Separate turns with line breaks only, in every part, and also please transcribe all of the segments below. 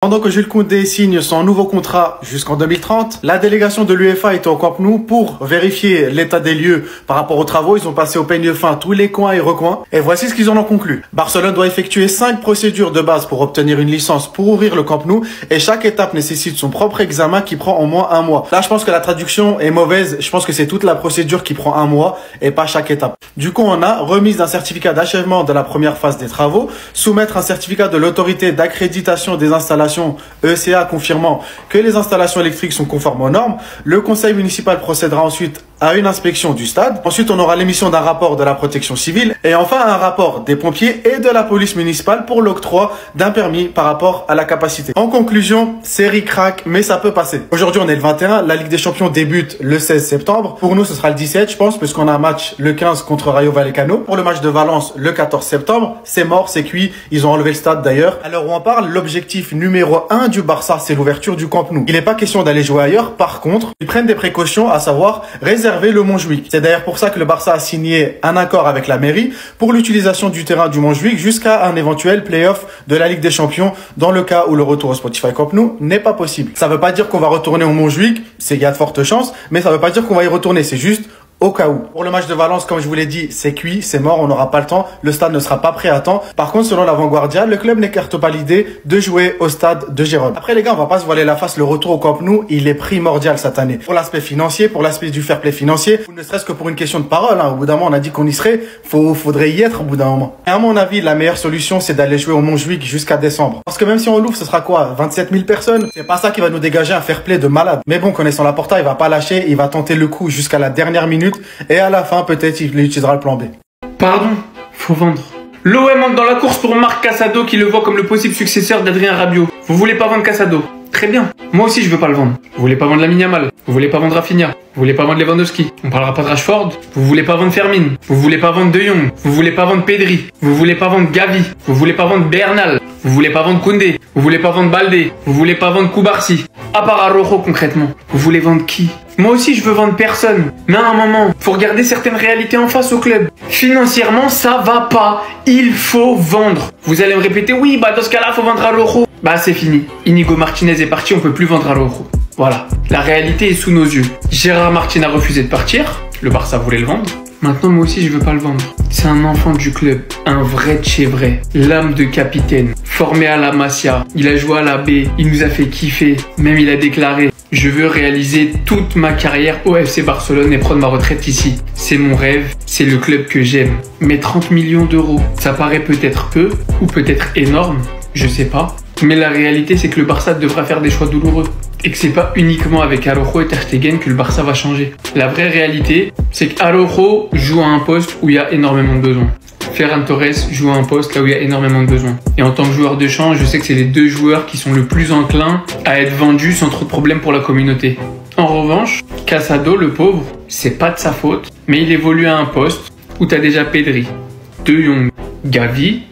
Pendant que Jules Koundé signe son nouveau contrat jusqu'en 2030, la délégation de l'UEFA était au Camp Nou pour vérifier l'état des lieux par rapport aux travaux. Ils ont passé au peigne fin tous les coins et recoins. Et voici ce qu'ils en ont conclu. Barcelone doit effectuer 5 procédures de base pour obtenir une licence pour ouvrir le Camp Nou. Et chaque étape nécessite son propre examen qui prend au moins 1 mois. Là, je pense que la traduction est mauvaise. Je pense que c'est toute la procédure qui prend 1 mois et pas chaque étape. Du coup, on a remise d'un certificat d'achèvement de la première phase des travaux, soumettre un certificat de l'autorité d'accréditation des installations ECA confirmant que les installations électriques sont conformes aux normes. Le conseil municipal procédera ensuite à une inspection du stade. Ensuite, on aura l'émission d'un rapport de la protection civile et enfin un rapport des pompiers et de la police municipale pour l'octroi d'un permis par rapport à la capacité. En conclusion, c'est ric-rac, mais ça peut passer. Aujourd'hui, on est le 21. La Ligue des Champions débute le 16 septembre. Pour nous, ce sera le 17, je pense, puisqu'on a un match le 15 contre Rayo Vallecano. Pour le match de Valence, le 14 septembre. C'est mort, c'est cuit. Ils ont enlevé le stade d'ailleurs. À l'heure où on parle, l'objectif numéro 1 du Barça, c'est l'ouverture du Camp Nou. Il n'est pas question d'aller jouer ailleurs. Par contre, ils prennent des précautions, à savoir réserver le Montjuïc. C'est d'ailleurs pour ça que le Barça a signé un accord avec la mairie pour l'utilisation du terrain du Montjuïc jusqu'à un éventuel play-off de la Ligue des Champions dans le cas où le retour au Spotify Camp Nou n'est pas possible. Ça veut pas dire qu'on va retourner au Montjuïc, il y a de fortes chances, mais ça veut pas dire qu'on va y retourner, c'est juste au cas où. Pour le match de Valence, comme je vous l'ai dit, c'est cuit, c'est mort, on n'aura pas le temps, le stade ne sera pas prêt à temps. Par contre, selon la Vanguardia, le club n'écarte pas l'idée de jouer au stade de Gérone. Après les gars, on va pas se voiler la face, le retour au Camp Nou, il est primordial cette année. Pour l'aspect financier, pour l'aspect du fair play financier, ou ne serait-ce que pour une question de parole, hein. Au bout d'un moment, on a dit qu'on y serait, faudrait y être au bout d'un moment. Et à mon avis, la meilleure solution, c'est d'aller jouer au Montjuïc jusqu'à décembre. Parce que même si on l'ouvre, ce sera quoi? 27 000 personnes? C'est pas ça qui va nous dégager un fair play de malade. Mais bon, connaissant la Porta, il va pas lâcher, il va tenter le coup jusqu'à la dernière minute, et à la peut-être il utilisera le plan B.
Pardon, faut vendre. L'OM entre dans la course pour Marc Casado qui le voit comme le possible successeur d'Adrien Rabiot. Vous voulez pas vendre Casado? Très bien. Moi aussi je veux pas le vendre. Vous voulez pas vendre Lamine Yamal? Vous voulez pas vendre Rafinha? Vous voulez pas vendre Lewandowski? On parlera pas de Rashford? Vous voulez pas vendre Fermin? Vous voulez pas vendre De Jong? Vous voulez pas vendre Pedri? Vous voulez pas vendre Gavi? Vous voulez pas vendre Bernal? Vous voulez pas vendre Koundé? Vous voulez pas vendre Baldé? Vous voulez pas vendre Koubarsi? À part Araujo concrètement. Vous voulez vendre qui? Moi aussi je veux vendre personne. Mais à un moment, faut regarder certaines réalités en face au club. Financièrement, ça va pas. Il faut vendre. Vous allez me répéter, oui, bah dans ce cas-là, faut vendre Araujo. Bah c'est fini. Inigo Martinez est parti, on peut plus vendre Araujo. Voilà. La réalité est sous nos yeux. Gérard Martin a refusé de partir. Le Barça voulait le vendre. Maintenant, moi aussi, je veux pas le vendre. C'est un enfant du club, un vrai de chez vrai, l'âme de capitaine, formé à la Masia. Il a joué à la B, il nous a fait kiffer. Même il a déclaré, je veux réaliser toute ma carrière au FC Barcelone et prendre ma retraite ici. C'est mon rêve, c'est le club que j'aime. Mais 30 millions d'euros, ça paraît peut-être peu ou peut-être énorme, je sais pas. Mais la réalité, c'est que le Barça devra faire des choix douloureux. Et que c'est pas uniquement avec Araujo et Ter Stegen que le Barça va changer. La vraie réalité, c'est qu'Araujo joue à un poste où il y a énormément de besoins. Ferran Torres joue à un poste là où il y a énormément de besoins. Et en tant que joueur de champ, je sais que c'est les 2 joueurs qui sont le plus enclins à être vendus sans trop de problèmes pour la communauté. En revanche, Casado, le pauvre, c'est pas de sa faute, mais il évolue à un poste où t'as déjà Pedri, De Jong, Gavi,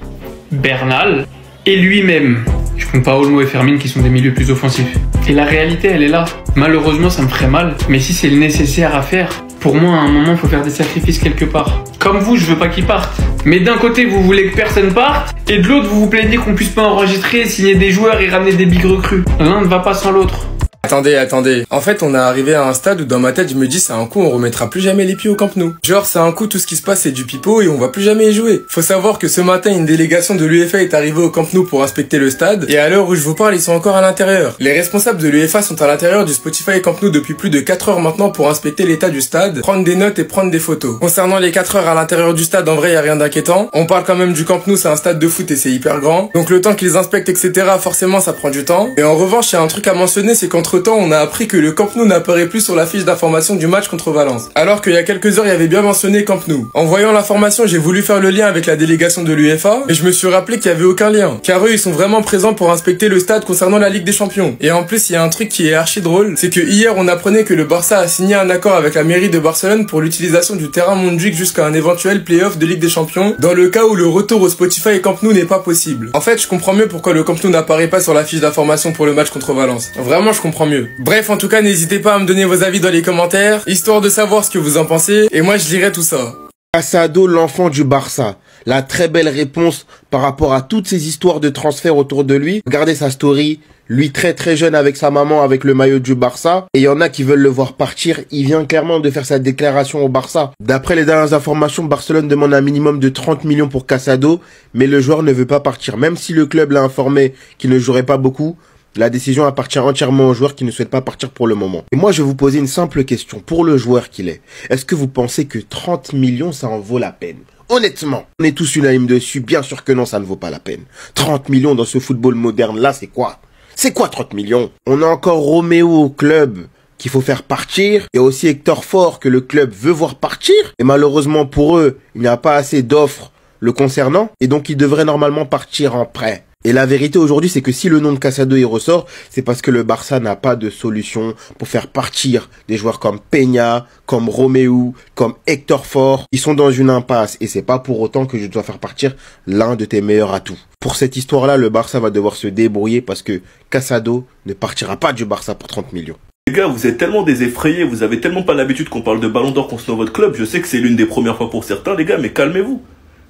Bernal et lui-même. Je compte pas Olmo et Fermin qui sont des milieux plus offensifs. Et la réalité, elle est là. Malheureusement, ça me ferait mal. Mais si c'est le nécessaire à faire, pour moi, à un moment, il faut faire des sacrifices quelque part. Comme vous, je veux pas qu'ils partent. Mais d'un côté, vous voulez que personne parte. Et de l'autre, vous vous plaignez qu'on puisse pas enregistrer, signer des joueurs et ramener des big recrues. L'un ne va pas sans l'autre.
Attendez. En fait, on est arrivé à un stade où dans ma tête, je me dis, c'est un coup, on remettra plus jamais les pieds au Camp Nou. Genre, c'est un coup, tout ce qui se passe, c'est du pipeau et on va plus jamais y jouer. Faut savoir que ce matin, une délégation de l'UEFA est arrivée au Camp Nou pour inspecter le stade. Et à l'heure où je vous parle, ils sont encore à l'intérieur. Les responsables de l'UEFA sont à l'intérieur du Spotify Camp Nou depuis plus de 4 heures maintenant pour inspecter l'état du stade, prendre des notes et prendre des photos. Concernant les 4 heures à l'intérieur du stade, en vrai, y a rien d'inquiétant. On parle quand même du Camp Nou, c'est un stade de foot et c'est hyper grand. Donc le temps qu'ils inspectent, etc., forcément, ça prend du temps. Et en revanche, il y a un truc à mentionner, c'est qu'entre temps, on a appris que le Camp Nou n'apparaît plus sur la fiche d'information du match contre Valence. Alors qu'il y a quelques heures, il y avait bien mentionné Camp Nou. En voyant l'information, j'ai voulu faire le lien avec la délégation de l'UEFA, et je me suis rappelé qu'il y avait aucun lien. Car eux, ils sont vraiment présents pour inspecter le stade concernant la Ligue des Champions. Et en plus, il y a un truc qui est archi drôle, c'est que hier, on apprenait que le Barça a signé un accord avec la mairie de Barcelone pour l'utilisation du terrain Montjuïc jusqu'à un éventuel play-off de Ligue des Champions, dans le cas où le retour au Spotify Camp Nou n'est pas possible. En fait, je comprends mieux pourquoi le Camp Nou n'apparaît pas sur la fiche d'information pour le match contre Valence. Vraiment, je comprends mieux. Bref, en tout cas, n'hésitez pas à me donner vos avis dans les commentaires, histoire de savoir ce que vous en pensez, et moi je lirai tout ça.
Casado, l'enfant du Barça. la très belle réponse par rapport à toutes ces histoires de transfert autour de lui. Regardez sa story. Lui très très jeune avec sa maman avec le maillot du Barça. Et il y en a qui veulent le voir partir. Il vient clairement de faire sa déclaration au Barça. D'après les dernières informations, Barcelone demande un minimum de 30 millions pour Casado. Mais le joueur ne veut pas partir. Même si le club l'a informé qu'il ne jouerait pas beaucoup, la décision appartient entièrement au joueur qui ne souhaite pas partir pour le moment. Et moi je vais vous poser une simple question. Pour le joueur qu'il est que vous pensez que 30 millions ça en vaut la peine? Honnêtement, on est tous unanimes dessus. Bien sûr que non, ça ne vaut pas la peine. 30 millions dans ce football moderne là, c'est quoi? C'est quoi 30 millions? On a encore Roméo au club qu'il faut faire partir. Il y a aussi Hector Fort que le club veut voir partir. Et malheureusement pour eux, il n'y a pas assez d'offres le concernant. Et donc il devrait normalement partir en prêt. Et la vérité aujourd'hui, c'est que si le nom de Casado y ressort, c'est parce que le Barça n'a pas de solution pour faire partir des joueurs comme Peña, comme Roméo, comme Hector Fort. Ils sont dans une impasse et c'est pas pour autant que je dois faire partir l'un de tes meilleurs atouts. Pour cette histoire-là, le Barça va devoir se débrouiller parce que Casado ne partira pas du Barça pour 30 millions.
Les gars, vous êtes tellement déseffrayés, vous avez tellement pas l'habitude qu'on parle de Ballon d'Or concernant votre club. Je sais que c'est l'une des premières fois pour certains, les gars, mais calmez-vous.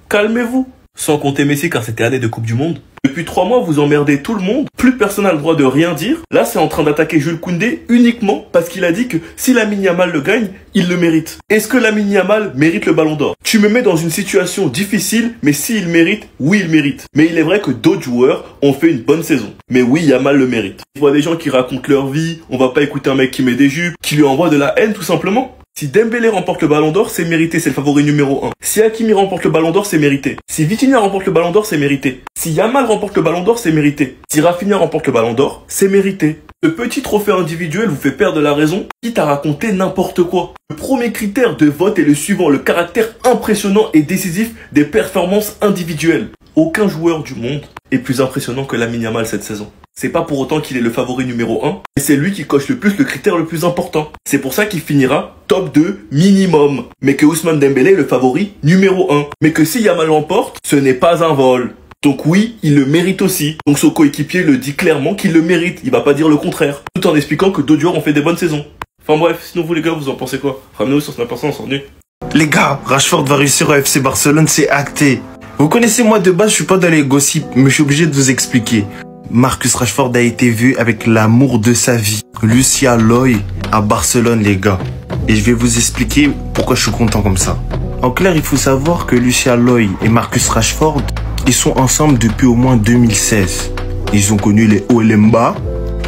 Calmez-vous. Sans compter Messi car c'était année de Coupe du Monde. Depuis 3 mois, vous emmerdez tout le monde. Plus personne n'a le droit de rien dire. Là, c'est en train d'attaquer Jules Koundé uniquement parce qu'il a dit que si Lamine Yamal le gagne, il le mérite. Est-ce que Lamine Yamal mérite le Ballon d'Or? Tu me mets dans une situation difficile, mais s'il mérite, oui, il mérite. Mais il est vrai que d'autres joueurs ont fait une bonne saison. Mais oui, Yamal le mérite. Je vois des gens qui racontent leur vie. On va pas écouter un mec qui met des jupes, qui lui envoie de la haine tout simplement. Si Dembélé remporte le Ballon d'Or, c'est mérité, c'est le favori numéro 1. Si Hakimi remporte le Ballon d'Or, c'est mérité. Si Vitinha remporte le Ballon d'Or, c'est mérité. Si Yamal remporte le Ballon d'Or, c'est mérité. Si Rafinha remporte le Ballon d'Or, c'est mérité. Ce petit trophée individuel vous fait perdre la raison, quitte à raconter n'importe quoi. Le premier critère de vote est le suivant, le caractère impressionnant et décisif des performances individuelles. Aucun joueur du monde est plus impressionnant que Lamine Yamal cette saison. C'est pas pour autant qu'il est le favori numéro 1, mais c'est lui qui coche le plus le critère le plus important. C'est pour ça qu'il finira top 2 minimum. Mais que Ousmane Dembélé est le favori numéro 1. Mais que si Yamal l'emporte, ce n'est pas un vol. Donc oui, il le mérite aussi. Donc son coéquipier le dit clairement qu'il le mérite. Il va pas dire le contraire. Tout en expliquant que d'autres joueurs ont fait des bonnes saisons. Enfin bref, sinon vous les gars, vous en pensez quoi? Ramenez-vous sur Snap, on s'en est.
Les gars, Rashford va réussir au FC Barcelone, c'est acté. Vous connaissez, moi de base, je suis pas dans les gossips, mais je suis obligé de vous expliquer. Marcus Rashford a été vu avec l'amour de sa vie, Lucia Loy, à Barcelone, les gars. Et je vais vous expliquer pourquoi je suis content comme ça. En clair, il faut savoir que Lucia Loy et Marcus Rashford, ils sont ensemble depuis au moins 2016. Ils ont connu les hauts et les bas,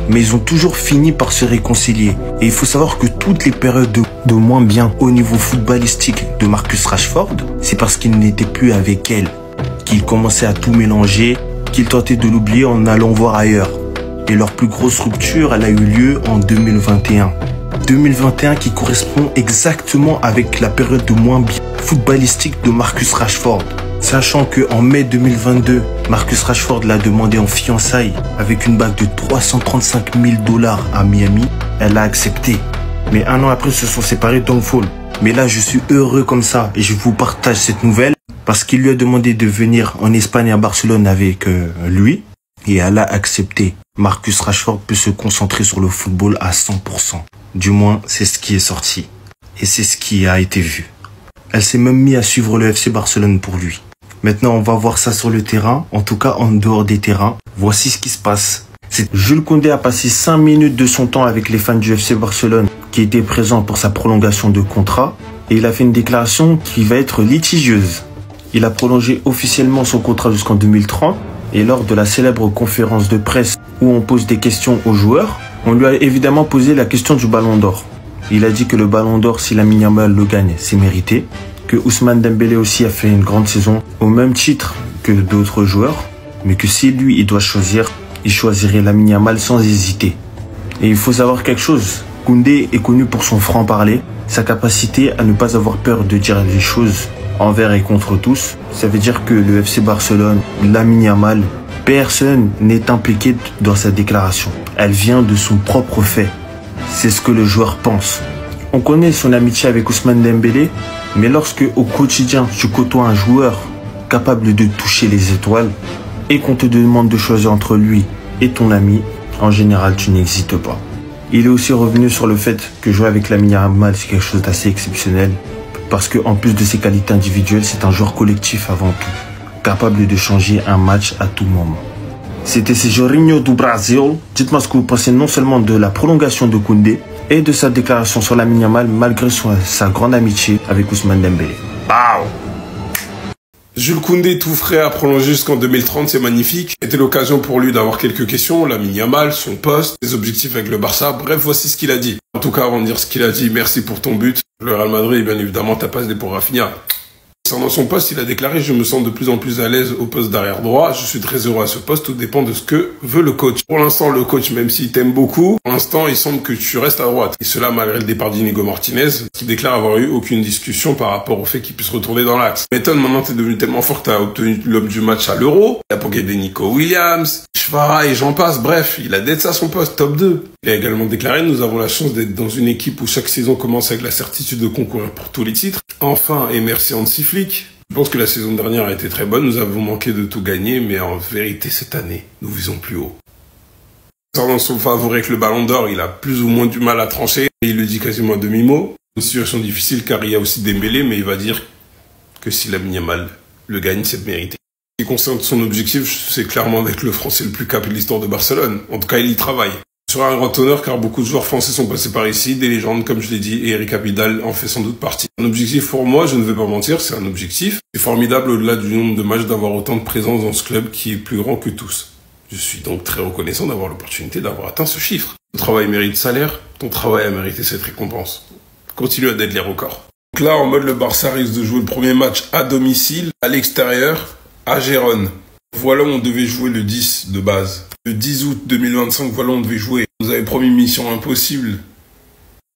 mais ils ont toujours fini par se réconcilier. Et il faut savoir que toutes les périodes de moins bien au niveau footballistique de Marcus Rashford, c'est parce qu'il n'était plus avec elle, qu'il commençait à tout mélanger, qu'il tentait de l'oublier en allant voir ailleurs. Et leur plus grosse rupture, elle a eu lieu en 2021. 2021 qui correspond exactement avec la période de moins bien footballistique de Marcus Rashford. Sachant qu'en mai 2022, Marcus Rashford l'a demandé en fiançailles avec une bague de 335 000 $ à Miami. Elle a accepté. Mais un an après, ils se sont séparés dans le fall. Mais là, je suis heureux comme ça et je vous partage cette nouvelle parce qu'il lui a demandé de venir en Espagne à Barcelone avec lui et elle a accepté. Marcus Rashford peut se concentrer sur le football à 100%. Du moins, c'est ce qui est sorti et c'est ce qui a été vu. Elle s'est même mise à suivre le FC Barcelone pour lui. Maintenant, on va voir ça sur le terrain, en tout cas en dehors des terrains. Voici ce qui se passe. Jules Koundé a passé 5 minutes de son temps avec les fans du FC Barcelone qui étaient présents pour sa prolongation de contrat. Et il a fait une déclaration qui va être litigieuse. Il a prolongé officiellement son contrat jusqu'en 2030. Et lors de la célèbre conférence de presse où on pose des questions aux joueurs, on lui a évidemment posé la question du Ballon d'Or. Il a dit que le Ballon d'Or, si Lamine Yamal le gagne, c'est mérité. Que Ousmane Dembélé aussi a fait une grande saison au même titre que d'autres joueurs. Mais que si lui, il doit choisir, il choisirait Lamine Yamal sans hésiter. Et il faut savoir quelque chose. Koundé est connu pour son franc-parler, sa capacité à ne pas avoir peur de dire les choses envers et contre tous. Ça veut dire que le FC Barcelone, Lamine Yamal, personne n'est impliqué dans sa déclaration. Elle vient de son propre fait. C'est ce que le joueur pense. On connaît son amitié avec Ousmane Dembélé, mais lorsque au quotidien tu côtoies un joueur capable de toucher les étoiles et qu'on te demande de choisir entre lui et ton ami, en général tu n'hésites pas. Il est aussi revenu sur le fait que jouer avec Lamine Yamal c'est quelque chose d'assez exceptionnel parce qu'en plus de ses qualités individuelles, c'est un joueur collectif avant tout. capable de changer un match à tout moment. C'était ce Jorginho do Brasil. Dites-moi ce que vous pensez non seulement de la prolongation de Koundé et de sa déclaration sur Lamine Yamal malgré sa grande amitié avec Ousmane Dembélé. Wow.
Jules Koundé tout frais à prolonger jusqu'en 2030, c'est magnifique. C'était l'occasion pour lui d'avoir quelques questions, Lamine Yamal, son poste, ses objectifs avec le Barça. Bref, voici ce qu'il a dit. En tout cas, avant de dire ce qu'il a dit, merci pour ton but. Le Real Madrid, bien évidemment, t'as pas pour Rafinha. Dans son poste, il a déclaré « Je me sens de plus en plus à l'aise au poste d'arrière droit. Je suis très heureux à ce poste. Tout dépend de ce que veut le coach. » Pour l'instant, le coach, même s'il t'aime beaucoup, pour l'instant, il semble que tu restes à droite. Et cela malgré le départ d'Inigo Martinez, qui déclare avoir eu aucune discussion par rapport au fait qu'il puisse retourner dans l'axe. M'étonne, maintenant, t'es devenu tellement fort que t'as obtenu l'homme du match à l'Euro. Il a poké des Nico Williams, Schwara et j'en passe. Bref, il a d'être à son poste, top 2. Il a également déclaré « Nous avons la chance d'être dans une équipe où chaque saison commence avec la certitude de concourir pour tous les titres. Enfin, et merci Hansi Flick. Je pense que la saison dernière a été très bonne, nous avons manqué de tout gagner, mais en vérité, cette année, nous visons plus haut. Concernant son favori avec le Ballon d'Or, il a plus ou moins du mal à trancher, et il le dit quasiment à demi-mot. Une situation difficile car il y a aussi Dembélé, mais il va dire que si Lamine Yamal le gagne, c'est mérité. Ce qui concerne son objectif, c'est clairement d'être le Français le plus capé de l'histoire de Barcelone. En tout cas, il y travaille. Ce sera un grand honneur car beaucoup de joueurs français sont passés par ici, des légendes comme je l'ai dit, et Eric Abidal en fait sans doute partie. Un objectif pour moi, je ne vais pas mentir, c'est un objectif. C'est formidable au-delà du nombre de matchs d'avoir autant de présence dans ce club qui est plus grand que tous. Je suis donc très reconnaissant d'avoir l'opportunité d'avoir atteint ce chiffre. Ton travail mérite salaire, ton travail a mérité cette récompense. Continue à d'être les records. Donc là, en mode le Barça risque de jouer le premier match à domicile, à l'extérieur, à Gérone. Voilà où on devait jouer le 10 de base. Le 10 août 2025, voilà où on devait jouer. Vous avez promis mission impossible.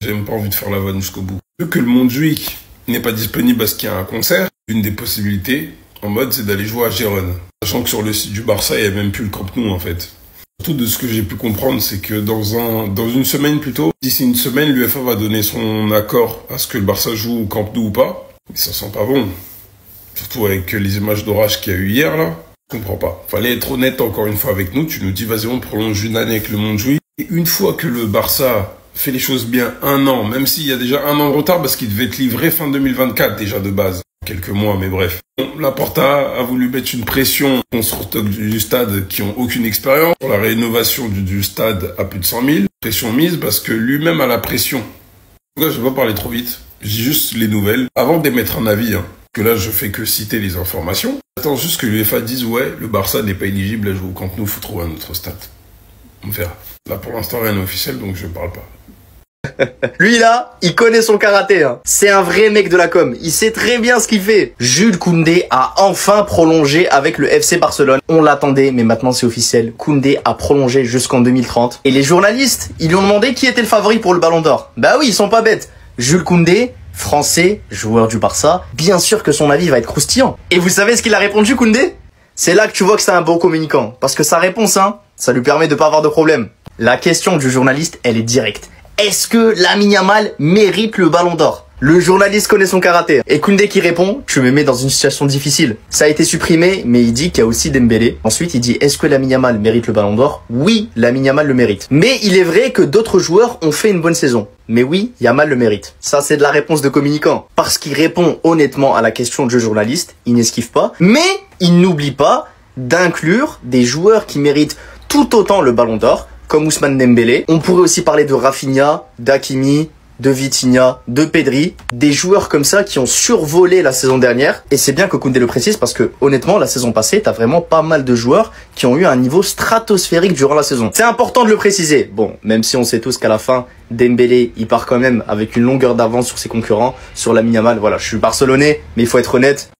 J'ai même pas envie de faire la vanne jusqu'au bout. Vu que le Montjuïc n'est pas disponible parce qu'il y a un concert, une des possibilités, en mode, c'est d'aller jouer à Gérone. Sachant que sur le site du Barça, il n'y a même plus le Camp Nou, en fait. Surtout de ce que j'ai pu comprendre, c'est que dans une semaine plutôt, d'ici une semaine, l'UEFA va donner son accord à ce que le Barça joue au Camp Nou ou pas. Mais ça sent pas bon. Surtout avec les images d'orage qu'il y a eu hier, là. Je comprends pas. Fallait être honnête encore une fois avec nous. Tu nous dis, vas-y, on prolonge une année avec le Montjuïc. Et une fois que le Barça fait les choses bien un an, même s'il y a déjà un an de retard parce qu'il devait être livré fin 2024 déjà de base. Quelques mois, mais bref. Bon, Laporta a voulu mettre une pression constructeurs du stade qui ont aucune expérience pour la rénovation du stade à plus de 100 000. Pression mise parce que lui-même a la pression. En tout cas, je vais pas parler trop vite. Je dis juste les nouvelles. Avant d'émettre un avis, que là, je fais que citer les informations. J'attends juste que l'UEFA dise, ouais, le Barça n'est pas éligible à jouer au Camp Nou, faut trouver un autre stade. On verra. Là, pour l'instant, rien n'est officiel, donc je parle pas.
Lui là, il connaît son karaté, hein. C'est un vrai mec de la com, il sait très bien ce qu'il fait. Jules Koundé a enfin prolongé avec le FC Barcelone. On l'attendait, mais maintenant c'est officiel. Koundé a prolongé jusqu'en 2030. Et les journalistes, ils lui ont demandé qui était le favori pour le Ballon d'Or. Bah oui, ils sont pas bêtes. Jules Koundé, français, joueur du Barça, bien sûr que son avis va être croustillant. Et vous savez ce qu'il a répondu, Koundé? C'est là que tu vois que c'est un bon communicant. Parce que sa réponse, ça lui permet de pas avoir de problème. La question du journaliste, elle est directe. Est-ce que Lamine Yamal mérite le Ballon d'Or? Le journaliste connaît son karaté. Et Koundé qui répond, tu me mets dans une situation difficile. Ça a été supprimé, mais il dit qu'il y a aussi Dembélé. Ensuite, il dit, est-ce que Lamine Yamal mérite le Ballon d'Or? Oui, Lamine Yamal le mérite. Mais il est vrai que d'autres joueurs ont fait une bonne saison. Mais oui, Yamal le mérite. Ça, c'est de la réponse de communicant. Parce qu'il répond honnêtement à la question du journaliste, il n'esquive pas. Mais il n'oublie pas d'inclure des joueurs qui méritent tout autant le Ballon d'Or, comme Ousmane Dembélé. On pourrait aussi parler de Rafinha, d'Hakimi, de Vitinha, de Pedri, des joueurs comme ça qui ont survolé la saison dernière. Et c'est bien que Koundé le précise parce que honnêtement, la saison passée, t'as vraiment pas mal de joueurs qui ont eu un niveau stratosphérique durant la saison. C'est important de le préciser. Bon, même si on sait tous qu'à la fin, Dembélé, il part quand même avec une longueur d'avance sur ses concurrents, sur Lamine Yamal. Voilà, je suis barcelonais, mais il faut être honnête.